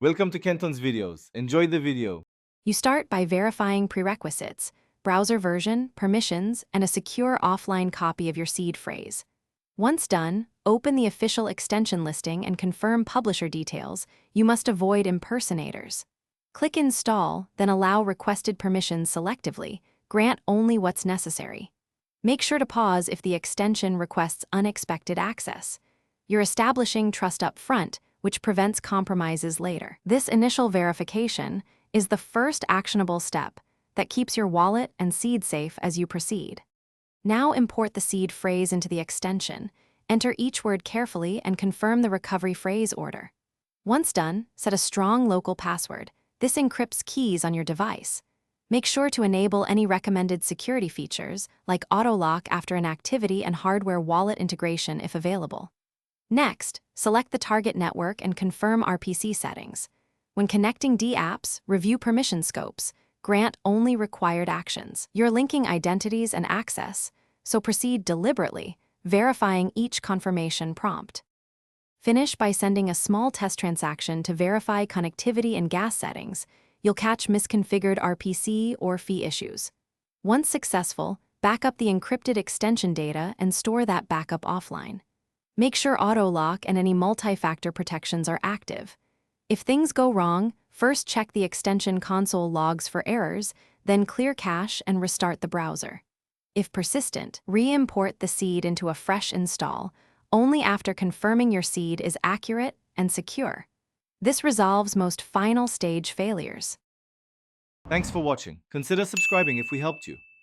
Welcome to Kenton's videos. Enjoy the video. You start by verifying prerequisites, browser version, permissions, and a secure offline copy of your seed phrase. Once done, open the official extension listing and confirm publisher details. You must avoid impersonators. Click Install, then allow requested permissions selectively. Grant only what's necessary. Make sure to pause if the extension requests unexpected access. You're establishing trust up front, which prevents compromises later. This initial verification is the first actionable step that keeps your wallet and seed safe as you proceed. Now import the seed phrase into the extension. Enter each word carefully and confirm the recovery phrase order. Once done, set a strong local password. This encrypts keys on your device. Make sure to enable any recommended security features, like auto-lock after an activity and hardware wallet integration if available. Next, select the target network and confirm RPC settings. When connecting D-apps, review permission scopes. Grant only required actions. You're linking identities and access, so proceed deliberately, verifying each confirmation prompt. Finish by sending a small test transaction to verify connectivity and gas settings. You'll catch misconfigured RPC or fee issues. Once successful, back up the encrypted extension data and store that backup offline. Make sure auto-lock and any multi-factor protections are active. If things go wrong, first check the extension console logs for errors, then clear cache and restart the browser. If persistent, re-import the seed into a fresh install, only after confirming your seed is accurate and secure. This resolves most final stage failures. Thanks for watching. Consider subscribing if we helped you.